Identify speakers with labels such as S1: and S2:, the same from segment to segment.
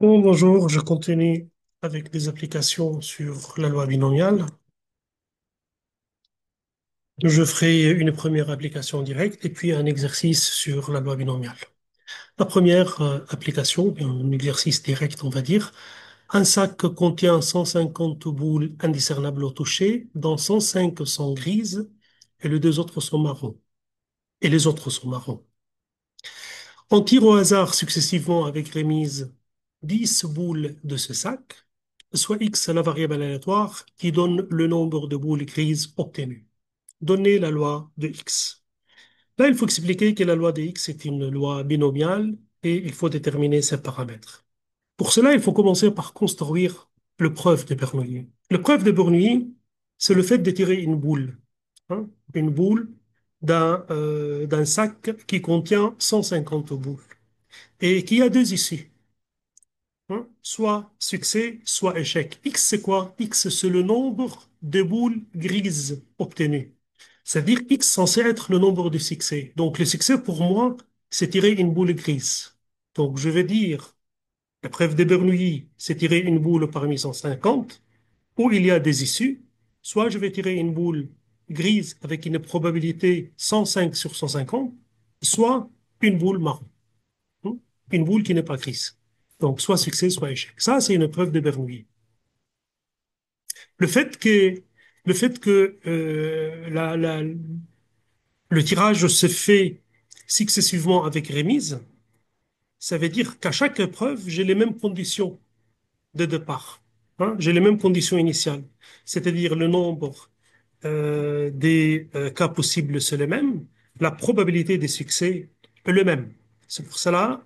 S1: Bon, bonjour, je continue avec des applications sur la loi binomiale. Je ferai une première application directe et puis un exercice sur la loi binomiale. La première application, bien, un exercice direct, on va dire. Un sac contient 150 boules indiscernables au toucher, dont 105 sont grises et les deux autres sont marrons. Et les autres sont marrons. On tire au hasard successivement avec remise 10 boules de ce sac, soit x la variable aléatoire qui donne le nombre de boules grises obtenues. Donnez la loi de x. Là, il faut expliquer que la loi de x est une loi binomiale et il faut déterminer ses paramètres. Pour cela, il faut commencer par construire le preuve de Bernoulli. Le preuve de Bernoulli, c'est le fait de tirer une boule, hein, une boule d'un sac qui contient 150 boules et qui a deux issues, hein, soit succès, soit échec. X, c'est quoi? X, c'est le nombre de boules grises obtenues. C'est-à-dire X censé être le nombre de succès. Donc, le succès, pour moi, c'est tirer une boule grise. Donc, je vais dire, la preuve de Bernoulli, c'est tirer une boule parmi 150, où il y a des issues. Soit je vais tirer une boule grise avec une probabilité 105 sur 150, soit une boule marron, hein, une boule qui n'est pas grise. Donc, soit succès, soit échec. Ça, c'est une preuve de Bernoulli. Le fait que, le fait que le tirage se fait successivement avec remise, ça veut dire qu'à chaque épreuve, j'ai les mêmes conditions de départ, hein. J'ai les mêmes conditions initiales. C'est-à-dire le nombre des cas possibles, c'est le même. La probabilité des succès est le même. C'est pour cela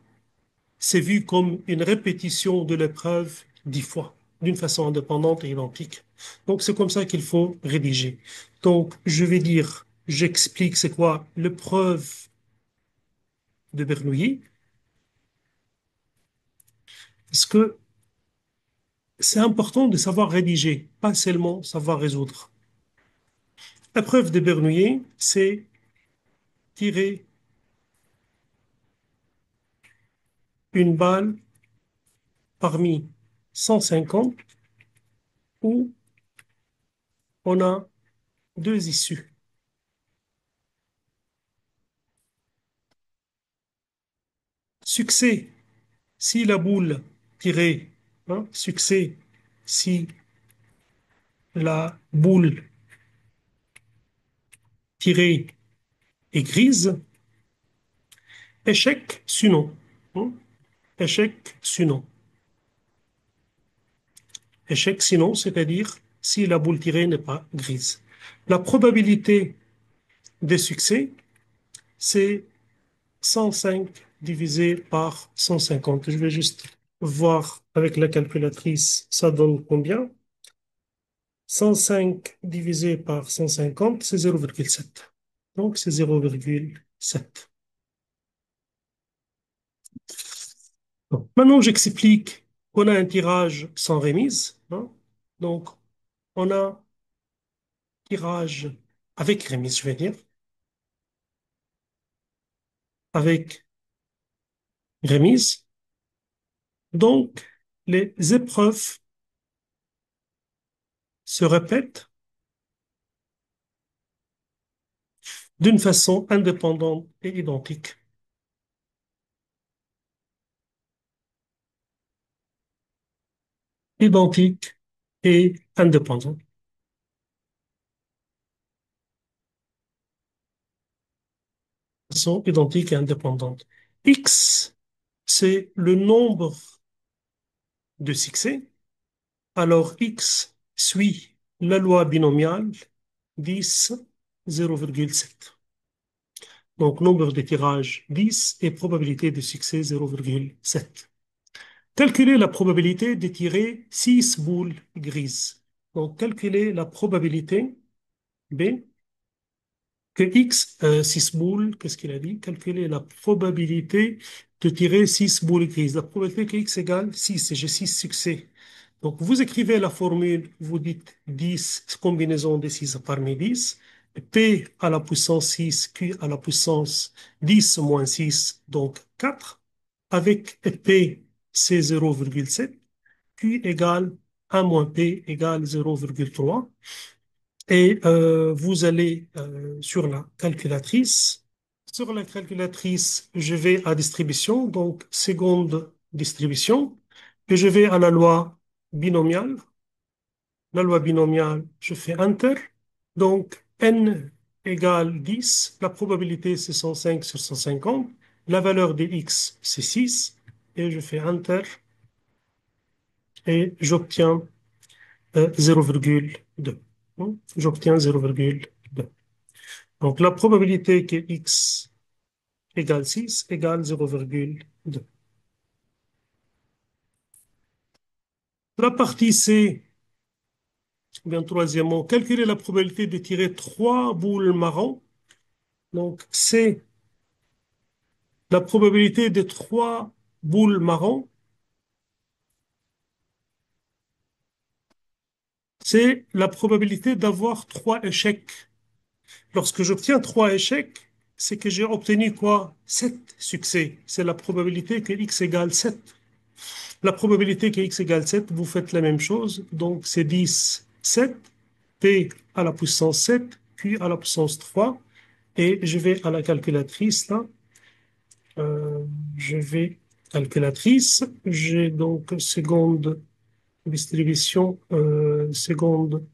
S1: c'est vu comme une répétition de l'épreuve 10 fois, d'une façon indépendante et identique. Donc, c'est comme ça qu'il faut rédiger. Donc, je vais dire, j'explique c'est quoi l'épreuve de Bernoulli, parce que c'est important de savoir rédiger, pas seulement savoir résoudre. L'épreuve de Bernoulli, c'est tirer une balle parmi 150 où on a deux issues. Succès si la boule tirée, hein, succès si la boule tirée est grise, échec sinon, hein, échec sinon, échec sinon, c'est-à-dire si la boule tirée n'est pas grise. La probabilité de succès, c'est 105 divisé par 150. Je vais juste voir avec la calculatrice, ça donne combien? 105 divisé par 150, c'est 0,7. Donc, c'est 0,7. Bon. Maintenant, j'explique qu'on a un tirage sans remise, hein. Donc, on a tirage avec remise, je vais dire, avec remise. Donc, les épreuves se répètent d'une façon indépendante et identique. Identique et indépendante. Sont identiques et indépendantes. X, c'est le nombre de succès. Alors X suit la loi binomiale 10, 0,7. Donc nombre de tirages 10 et probabilité de succès 0,7. Calculez la probabilité de tirer 6 boules grises. Donc calculez la probabilité B que X, 6 boules, qu'est-ce qu'il a dit? Calculer la probabilité de tirer 6 boules grises. La probabilité que X égale 6, et j'ai 6 succès. Donc, vous écrivez la formule, vous dites 10, combinaison de 6 parmi 10, P à la puissance 6, Q à la puissance 10 moins 6, donc 4, avec P c'est 0,7, Q égale 1 moins P égale 0,3. Et vous allez sur la calculatrice. Sur la calculatrice, je vais à distribution, donc seconde distribution, et je vais à la loi binomiale. La loi binomiale, je fais Enter. Donc, n égale 10. La probabilité, c'est 105 sur 150. La valeur des x, c'est 6. Et je fais Enter et j'obtiens 0,2. J'obtiens 0,2. Donc, la probabilité que x égale 6 égale 0,2. La partie C, bien troisièmement, calculer la probabilité de tirer 3 boules marron. Donc, C, la probabilité de 3 boules marron, c'est la probabilité d'avoir 3 échecs. Lorsque j'obtiens 3 échecs, c'est que j'ai obtenu quoi? 7 succès. C'est la probabilité que x égale 7. La probabilité que x égale 7, vous faites la même chose. Donc, c'est 10, 7, p à la puissance 7, q à la puissance 3. Et je vais à la calculatrice, là. Euh, je vais calculatrice. J'ai donc seconde distribution, seconde.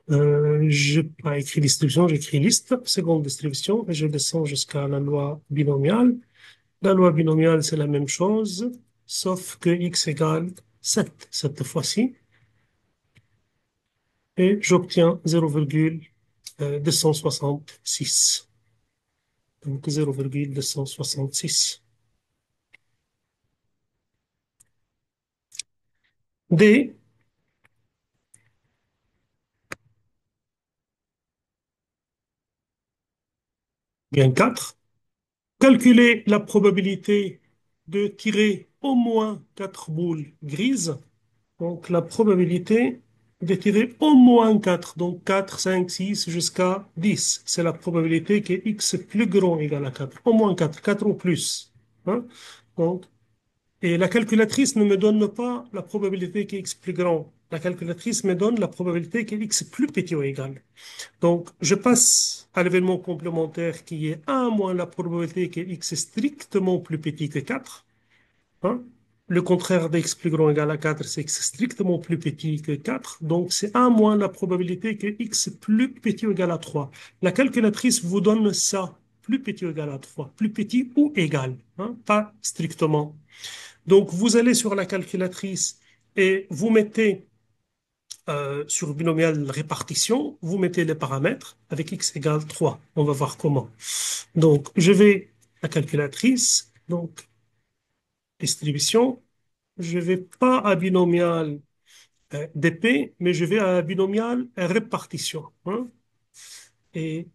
S1: J'ai pas écrit distribution, j'écris liste, seconde distribution, et je descends jusqu'à la loi binomiale. La loi binomiale, c'est la même chose, sauf que x égale 7 cette fois-ci, et j'obtiens 0,266. Donc 0,266. D, bien 4. Calculer la probabilité de tirer au moins 4 boules grises. Donc, la probabilité de tirer au moins 4, donc 4, 5, 6 jusqu'à 10. C'est la probabilité que x plus grand égale à 4. Au moins 4, 4 ou plus. Hein? Donc, et la calculatrice ne me donne pas la probabilité que x plus grand. La calculatrice me donne la probabilité que x plus petit ou égal. Donc, je passe à l'événement complémentaire qui est 1 moins la probabilité que x est strictement plus petit que 4. Hein? Le contraire d'x plus grand égal à 4, c'est x strictement plus petit que 4. Donc, c'est 1 moins la probabilité que x plus petit ou égal à 3. La calculatrice vous donne ça, plus petit ou égal à 3, plus petit ou égal, hein, pas strictement. Donc, vous allez sur la calculatrice et vous mettez sur binomial répartition, vous mettez les paramètres avec x égale 3. On va voir comment. Donc, je vais à la calculatrice, donc distribution. Je vais pas à binomial d'épée, mais je vais à binomial répartition. Hein. Et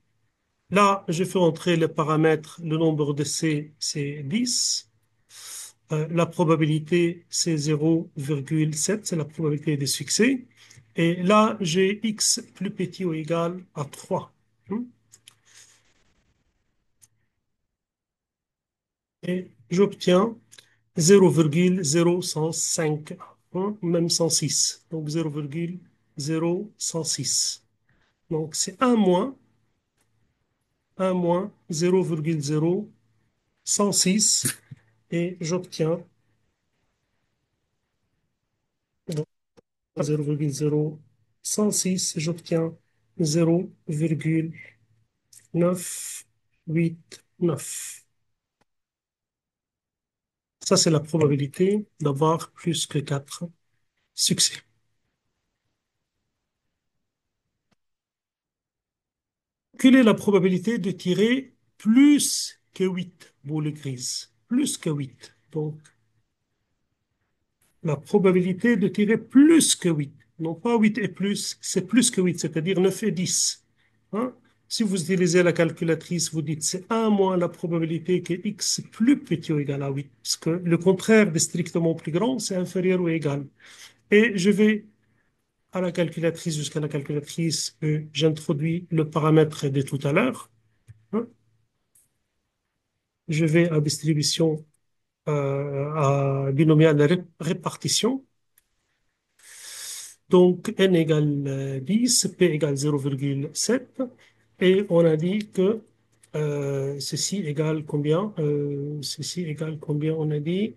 S1: là, je fais entrer les paramètres, le nombre de C, c'est 10. La probabilité, c'est 0,7, c'est la probabilité de succès. Et là, j'ai X plus petit ou égal à 3. Hein. Et j'obtiens 0,0105, hein, même 106. Donc 0,0106. Donc c'est un moins 0,0106 et j'obtiens 0,0106 et j'obtiens 0,989. Ça, c'est la probabilité d'avoir plus que 4 succès. Quelle est la probabilité de tirer plus que 8 boules grises? Plus que 8. Donc, la probabilité de tirer plus que 8. Non pas 8 et plus, c'est plus que 8, c'est-à-dire 9 et 10. Hein? Si vous utilisez la calculatrice, vous dites c'est 1 moins la probabilité que x est plus petit ou égal à 8. Parce que le contraire de strictement plus grand, c'est inférieur ou égal. Et je vais à la calculatrice, jusqu'à la calculatrice, j'introduis le paramètre de tout à l'heure. Hein? Je vais à distribution à binomial de répartition. Donc, n égale 10, p égale 0,7. Et on a dit que ceci égale combien? Ceci égale combien? On a dit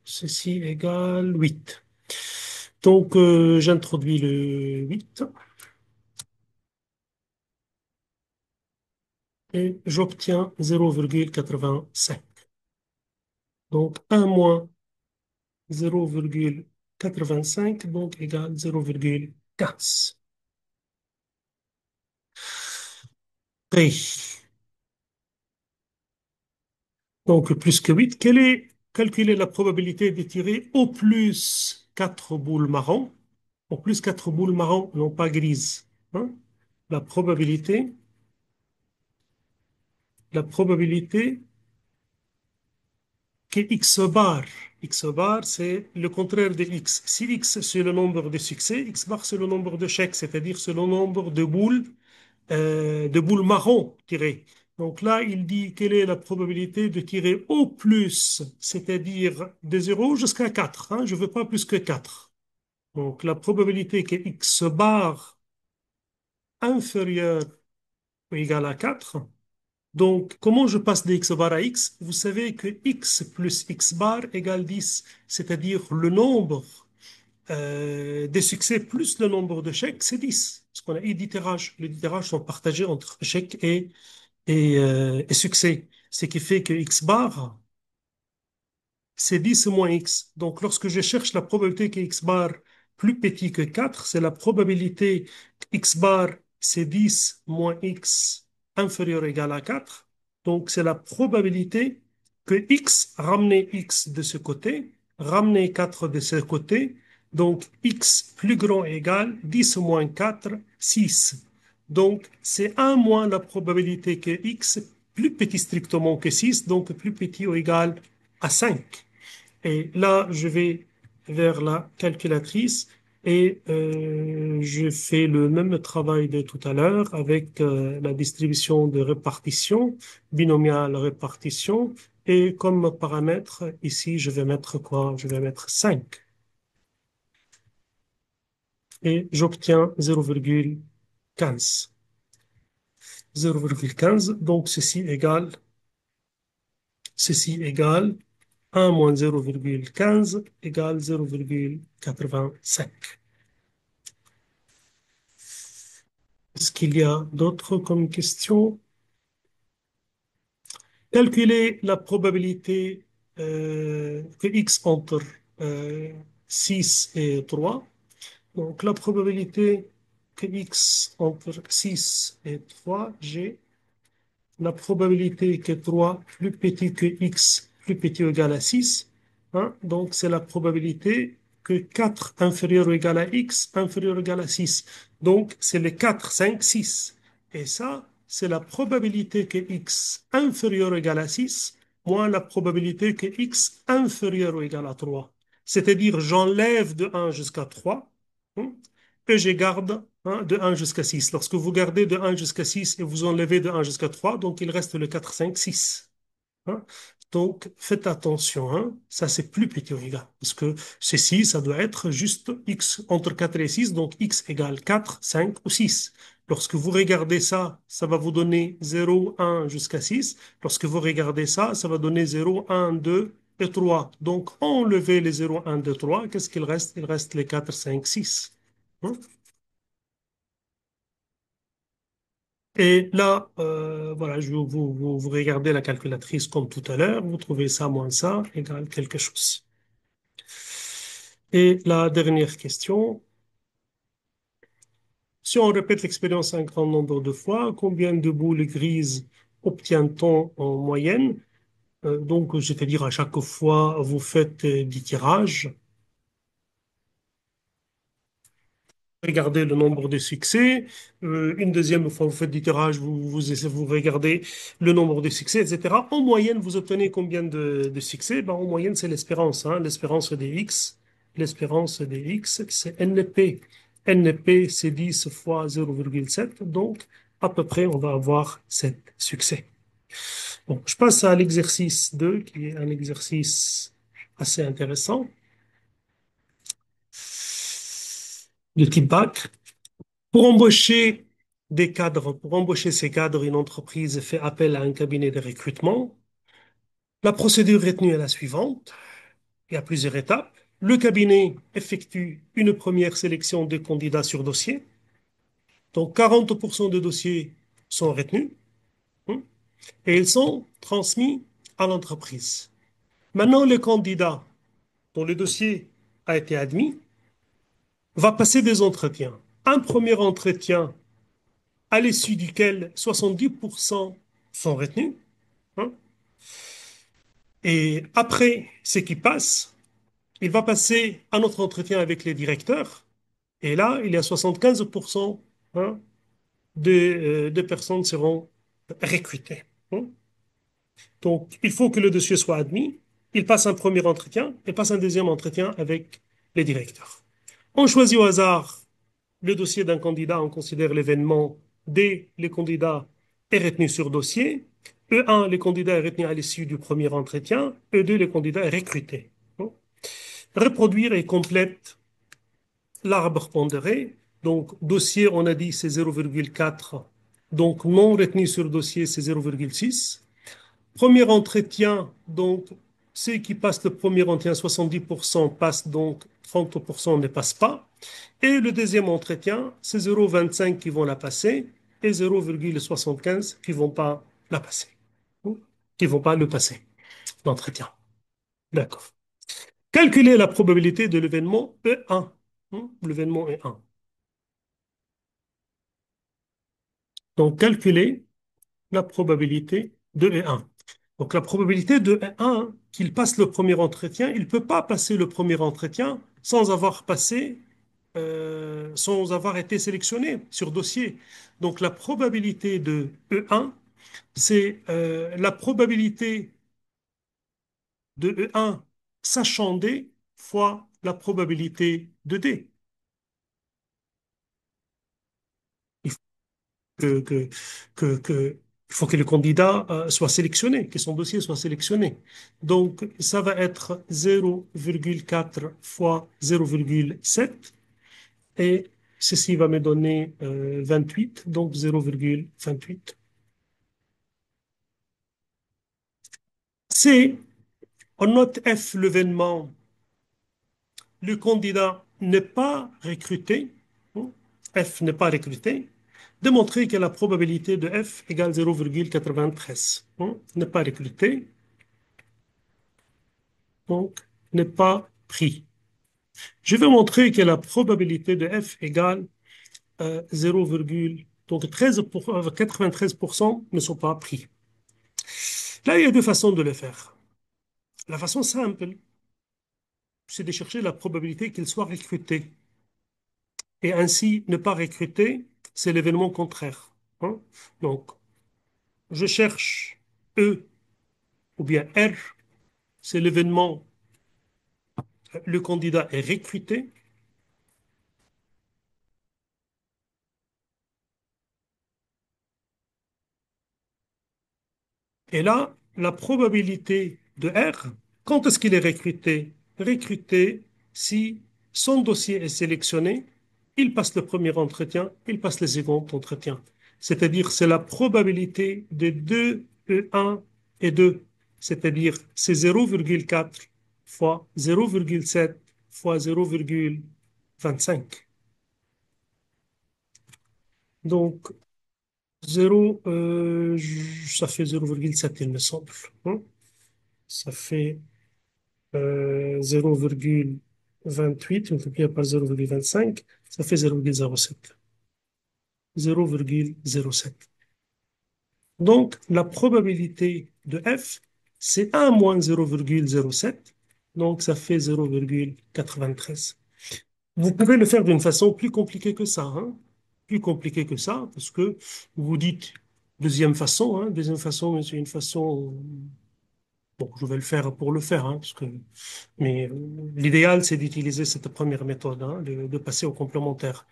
S1: ceci égale 8. Donc, j'introduis le 8 et j'obtiens 0,85. Donc, 1 moins 0,85, donc égale 0,15. P. Donc, plus que 8. Quelle est la probabilité de tirer au plus 4 boules marron? Au plus 4 boules marron, non pas grises. Hein? La probabilité, la probabilité que X bar, c'est le contraire de X. Si X, c'est le nombre de succès, X bar, c'est le nombre de chèques, c'est-à-dire c'est le nombre de boules marron tirées. Donc là, il dit quelle est la probabilité de tirer au plus, c'est-à-dire de 0 jusqu'à 4. Hein, je ne veux pas plus que 4. Donc la probabilité que X bar inférieur ou égal à 4. Donc, comment je passe de X bar à X? Vous savez que X plus X bar égale 10, c'est-à-dire le nombre des succès plus le nombre de chèques, c'est 10. Parce qu'on a eu 10 tirages. Les 10 tirages sont partagés entre chèques et succès. Ce qui fait que X bar, c'est 10 moins X. Donc, lorsque je cherche la probabilité que X bar plus petit que 4, c'est la probabilité que X bar, c'est 10 moins X inférieur ou égal à 4. Donc, c'est la probabilité que X, ramener X de ce côté, ramener 4 de ce côté. Donc, X plus grand égal 10 moins 4, 6. Donc, c'est 1 moins la probabilité que X plus petit strictement que 6, donc plus petit ou égal à 5. Et là, je vais vers la calculatrice et je fais le même travail de tout à l'heure avec la distribution de répartition, binomiale répartition. Et comme paramètre, ici, je vais mettre quoi? Je vais mettre 5. Et j'obtiens 0,15. 0,15, donc ceci égale 1 moins 0,15 égale 0,85. Est-ce qu'il y a d'autres comme questions? Calculer la probabilité que x entre euh, 6 et 3. Donc la probabilité que x entre 6 et 3, j'ai la probabilité que 3 plus petit que x plus petit ou égal à 6. Hein, donc, c'est la probabilité que 4 inférieur ou égal à x inférieur ou égal à 6. Donc, c'est les 4, 5, 6. Et ça, c'est la probabilité que x inférieur ou égal à 6 moins la probabilité que x inférieur ou égal à 3. C'est-à-dire, j'enlève de 1 jusqu'à 3. Hein, et je garde de 1 jusqu'à 6. Lorsque vous gardez de 1 jusqu'à 6 et vous enlevez de 1 jusqu'à 3, donc il reste le 4, 5, 6. Hein. Donc faites attention, hein. Ça c'est plus petit ou égal, parce que ceci, ça doit être juste x entre 4 et 6, donc x égale 4, 5 ou 6. Lorsque vous regardez ça, ça va vous donner 0, 1 jusqu'à 6. Lorsque vous regardez ça, ça va donner 0, 1, 2 et 3. Donc enlevez les 0, 1, 2, 3. Qu'est-ce qu'il reste? Il reste les 4, 5, 6. Hein. Et là, voilà, vous regardez la calculatrice comme tout à l'heure, vous trouvez ça moins ça égale quelque chose. Et la dernière question, si on répète l'expérience un grand nombre de fois, combien de boules grises obtient-on en moyenne? Donc, c'est-à-dire à chaque fois, vous faites 10 tirages. Regardez le nombre de succès. Une deuxième fois, vous faites du tirage, vous regardez le nombre de succès, etc. En moyenne, vous obtenez combien de succès? Ben, en moyenne, c'est l'espérance. Hein, l'espérance des X. L'espérance des X, c'est NP. NP, c'est 10 fois 0,7. Donc, à peu près, on va avoir 7 succès. Bon, je passe à l'exercice 2, qui est un exercice assez intéressant, de type bac. Pour embaucher ces cadres, une entreprise fait appel à un cabinet de recrutement. La procédure retenue est la suivante. Il y a plusieurs étapes. Le cabinet effectue une première sélection de candidats sur dossier. Donc, 40% de dossiers sont retenus, hein, et ils sont transmis à l'entreprise. Maintenant, le candidat dont le dossier a été admis va passer des entretiens. Un premier entretien à l'issue duquel 70% sont retenus, hein, et après ce qui passe, il va passer un autre entretien avec les directeurs. Et là, il y a 75%, hein, de personnes seront recrutées, hein. Donc, il faut que le dossier soit admis. Il passe un premier entretien et passe un deuxième entretien avec les directeurs. On choisit au hasard le dossier d'un candidat, on considère l'événement D, les candidats est retenu sur dossier. E1, les candidats est retenu à l'issue du premier entretien. E2, les candidats est recruté. Reproduire et complète l'arbre pondéré. Donc, dossier, on a dit, c'est 0,4. Donc, non retenu sur dossier, c'est 0,6. Premier entretien, donc, ceux qui passent le premier entretien, 70% passent, donc 30% ne passent pas. Et le deuxième entretien, c'est 0,25 qui vont la passer et 0,75 qui vont pas la passer, qui vont pas le passer, l'entretien. D'accord. Calculer la probabilité de l'événement E1. L'événement E1. Donc, calculer la probabilité de E1. Donc, la probabilité de E1 qu'il passe le premier entretien, il ne peut pas passer le premier entretien sans avoir passé, sans avoir été sélectionné sur dossier. Donc, la probabilité de E1, c'est la probabilité de E1 sachant D fois la probabilité de D. Il faut que, il faut que le candidat soit sélectionné, que son dossier soit sélectionné. Donc, ça va être 0,4 fois 0,7 et ceci va me donner 28, donc 0,28. C, on note F, l'événement, le candidat n'est pas recruté, hein, F n'est pas recruté, démontrer que la probabilité de F égale 0,93. N'est pas recruté, donc n'est pas pris. Je vais montrer que la probabilité de F égale 0, donc 93% ne sont pas pris. Là, il y a deux façons de le faire. La façon simple, c'est de chercher la probabilité qu'il soit recruté. Et ainsi, ne pas recruter, c'est l'événement contraire, hein. Donc, je cherche E ou bien R, c'est l'événement, le candidat est recruté. Et là, la probabilité de R, quand est-ce qu'il est recruté? Recruté si son dossier est sélectionné, il passe le premier entretien, il passe le second entretien. C'est-à-dire, c'est la probabilité des deux E1 et 2. C'est-à-dire, c'est 0,4 fois 0,7 fois 0,25. Donc, 0, ça fait 0,7, il me semble, hein. Ça fait 0,28 multiplié par 0,25, ça fait 0,07. 0,07. Donc, la probabilité de F, c'est 1 moins 0,07, donc ça fait 0,93. Vous pouvez le faire d'une façon plus compliquée que ça, hein. Plus compliquée que ça, parce que vous dites deuxième façon, hein. Deuxième façon, mais c'est une façon. Bon, je vais le faire pour le faire, hein, mais l'idéal, c'est d'utiliser cette première méthode, hein, de passer au complémentaire.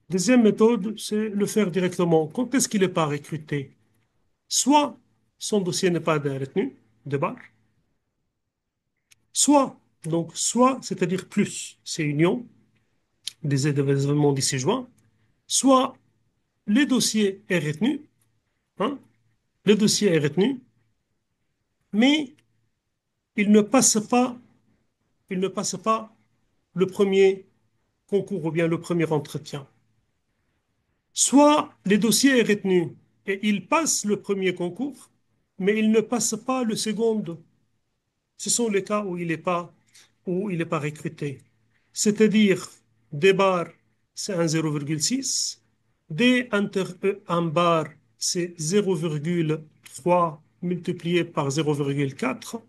S1: Deuxième méthode, c'est le faire directement. Quand est-ce qu'il n'est pas recruté? Soit son dossier n'est pas retenu de barre. Soit, c'est-à-dire plus, c'est union des événements d'ici juin, soit le dossier est retenu, hein, le dossier est retenu, mais il ne passe pas, il ne passe pas le premier concours ou bien le premier entretien. Soit le dossier est retenu et il passe le premier concours, mais il ne passe pas le second. Ce sont les cas où il n'est pas recruté. C'est-à-dire, des barres, c'est un 0,6, D inter E en barre, c'est 0,3 multiplié par 0,4,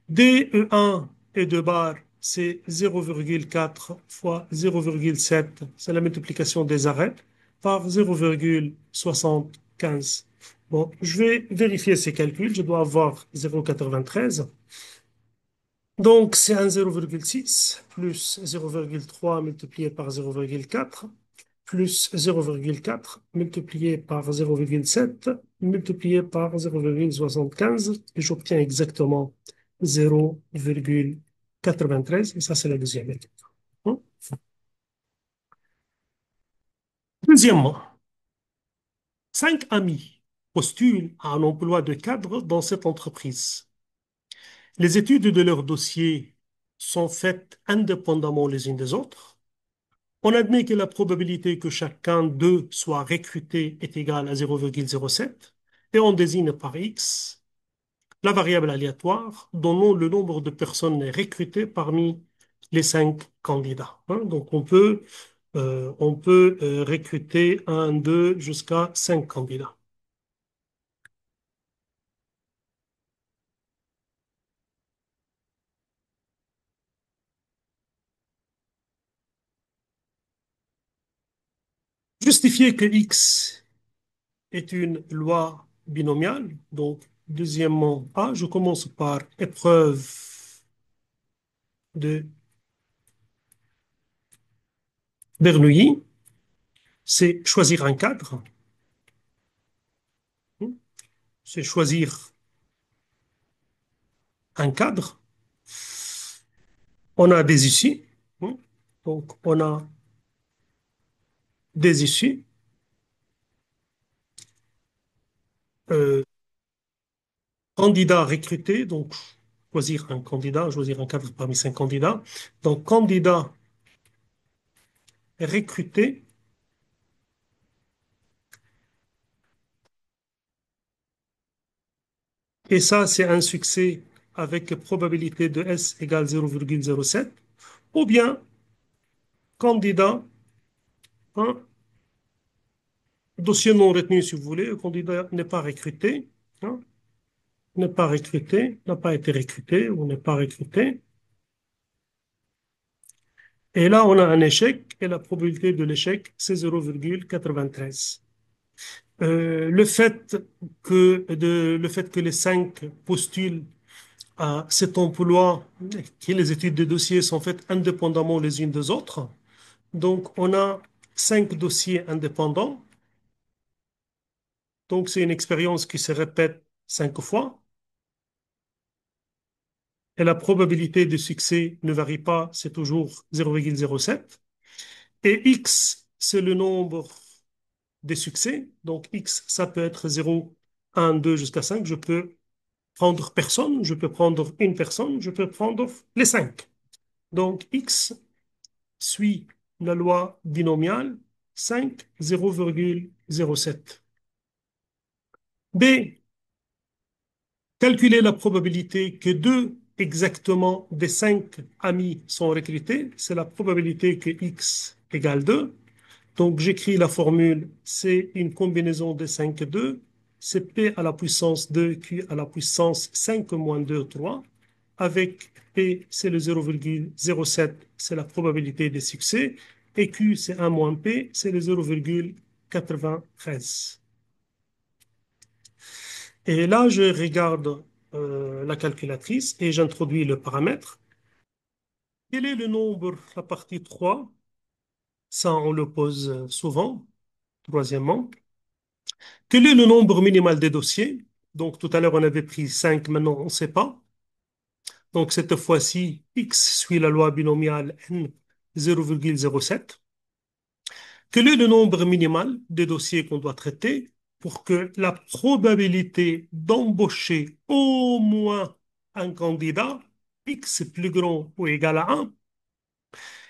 S1: DE1 et 2 barres, c'est 0,4 fois 0,7, c'est la multiplication des arêtes, par 0,75. Bon, je vais vérifier ces calculs. Je dois avoir 0,93. Donc, c'est un 0,6 plus 0,3 multiplié par 0,4 plus 0,4 multiplié par 0,7 multiplié par 0,75 et j'obtiens exactement 0,93 et ça, c'est la deuxième étape. Hein. Deuxièmement, 5 amis postulent à un emploi de cadre dans cette entreprise. Les études de leur dossier sont faites indépendamment les unes des autres. On admet que la probabilité que chacun d'eux soit recruté est égale à 0,07 et on désigne par X la variable aléatoire donnant le nombre de personnes recrutées parmi les 5 candidats. Hein. Donc on peut recruter un, deux jusqu'à 5 candidats. Justifier que X est une loi binomiale. Donc, deuxièmement, A, je commence par épreuve de Bernoulli, c'est choisir un cadre. C'est choisir un cadre. On a des issues. Donc, on a des issues. Euh, Candidat recruté, donc choisir un cadre parmi 5 candidats. Donc, candidat recruté, et ça, c'est un succès avec probabilité de S égale 0,07, ou bien candidat, hein, dossier non retenu si vous voulez, le candidat n'est pas recruté, hein, n'est pas recruté, n'a pas été recruté ou n'est pas recruté. Et là, on a un échec et la probabilité de l'échec, c'est 0,93. Le fait que les 5 postulent à cet emploi, que les études de dossiers sont faites indépendamment les unes des autres. Donc, on a 5 dossiers indépendants. Donc, c'est une expérience qui se répète 5 fois. Et la probabilité de succès ne varie pas, c'est toujours 0,07. Et X, c'est le nombre des succès. Donc, X, ça peut être 0, 1, 2 jusqu'à 5. Je peux prendre personne, je peux prendre une personne, je peux prendre les 5. Donc, X suit la loi binomiale 5, 0,07. B, calculer la probabilité que 2 exactement des 5 amis sont recrutés. C'est la probabilité que X égale 2. Donc, j'écris la formule, c'est une combinaison de 5 et 2, c'est P à la puissance 2, Q à la puissance 5 moins 2, 3, avec P, c'est le 0,07, c'est la probabilité de succès, et Q, c'est 1 moins P, c'est le 0,93. Et là, je regarde la calculatrice et j'introduis le paramètre. Quel est le nombre, la partie 3? Ça, on le pose souvent. Troisièmement, quel est le nombre minimal des dossiers? Donc tout à l'heure, on avait pris 5, maintenant on ne sait pas. Donc cette fois-ci, x suit la loi binomiale n 0,07. Quel est le nombre minimal des dossiers qu'on doit traiter pour que la probabilité d'embaucher au moins un candidat, x plus grand ou égal à 1,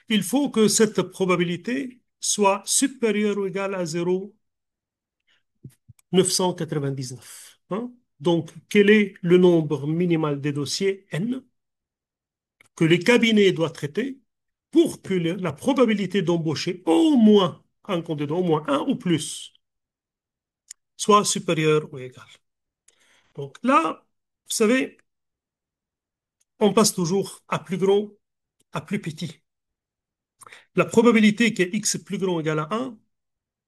S1: il faut que cette probabilité soit supérieure ou égale à 0,999. Hein? Donc, quel est le nombre minimal des dossiers n que les cabinets doivent traiter pour que la probabilité d'embaucher au moins un candidat, au moins un ou plus, soit supérieure ou égale. Donc là, vous savez, on passe toujours à plus grand, à plus petit. La probabilité que x plus grand ou égal à 1,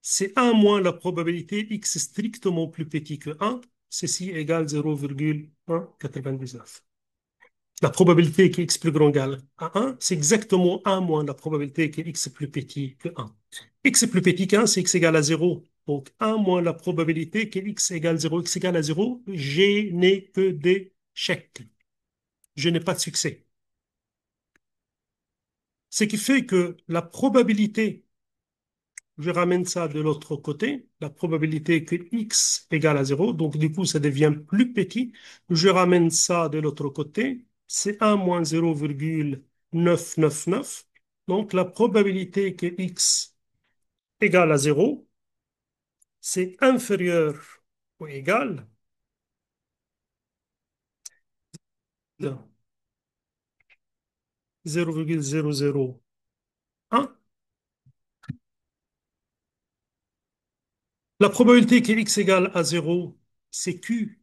S1: c'est 1 moins la probabilité x strictement plus petit que 1, ceci égale 0,199. La probabilité que x plus grand égale à 1, c'est exactement 1 moins la probabilité que x plus petit que 1. X plus petit qu'un, c'est x égale à 0. Donc 1 moins la probabilité que x égale 0. X égale à 0, je n'ai que des chèques. Je n'ai pas de succès. Ce qui fait que la probabilité, je ramène ça de l'autre côté, la probabilité que x égale à 0, donc du coup ça devient plus petit, je ramène ça de l'autre côté, c'est 1 moins 0,999, donc la probabilité que x égale à 0, c'est inférieur ou égal à 0,001. La probabilité que x égale à 0, c'est q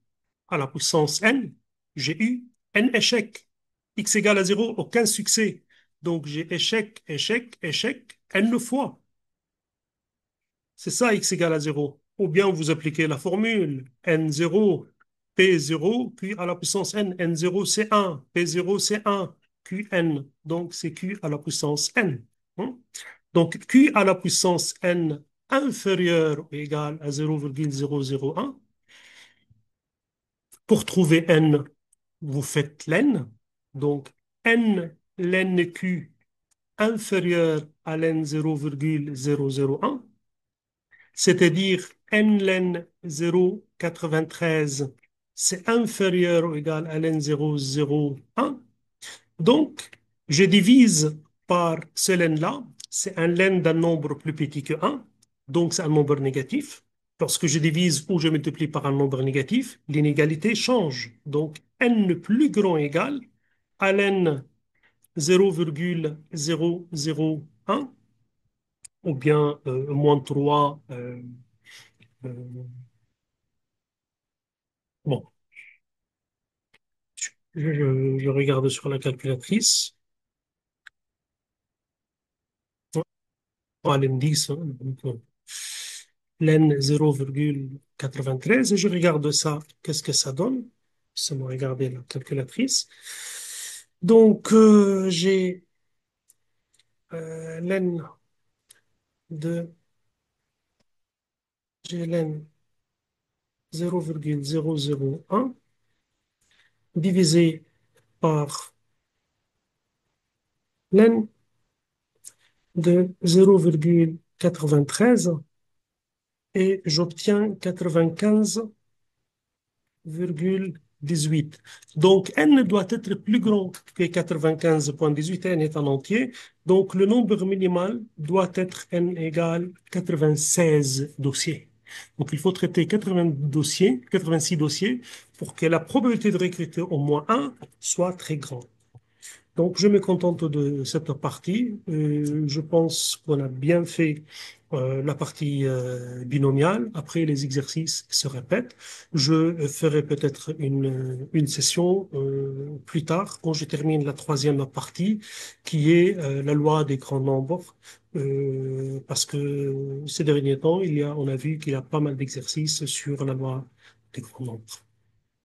S1: à la puissance n. J'ai eu n échecs. X égale à 0, aucun succès. Donc j'ai échec, échec, échec, n fois. C'est ça, x égale à 0. Ou bien vous appliquez la formule n0, p0, q à la puissance n. n0 c'est 1, p0 c'est 1, qn. Donc c'est q à la puissance n. Hein? Donc q à la puissance n inférieur ou égal à 0,001. Pour trouver n, vous faites l'n. Donc n ln q inférieur à ln 0,001, c'est-à-dire n ln 0,93, c'est inférieur ou égal à ln 0,01. Donc, je divise par ce len-là, c'est un len d'un nombre plus petit que 1, donc c'est un nombre négatif. Lorsque je divise ou je multiplie par un nombre négatif, l'inégalité change. Donc, n plus grand égal à ln 0,001 ou bien moins 3. Euh, bon, je regarde sur la calculatrice. À l'indice, hein, donc, len 0,93 et je regarde ça, qu'est-ce que ça donne? C'est moi regarder la calculatrice. Donc, j'ai len de j'ai len 0,001 divisé par len de 0,93 et j'obtiens 95,18. Donc, n doit être plus grand que 95,18. N est en entier. Donc, le nombre minimal doit être n égale 96 dossiers. Donc, il faut traiter 80 dossiers, 86 dossiers pour que la probabilité de recruter au moins un soit très grande. Donc, je me contente de cette partie. Je pense qu'on a bien fait la partie binomiale. Après, les exercices se répètent. Je ferai peut-être une session plus tard, quand je termine la troisième partie, qui est la loi des grands nombres. Parce que ces derniers temps, on a vu qu'il y a pas mal d'exercices sur la loi des grands nombres.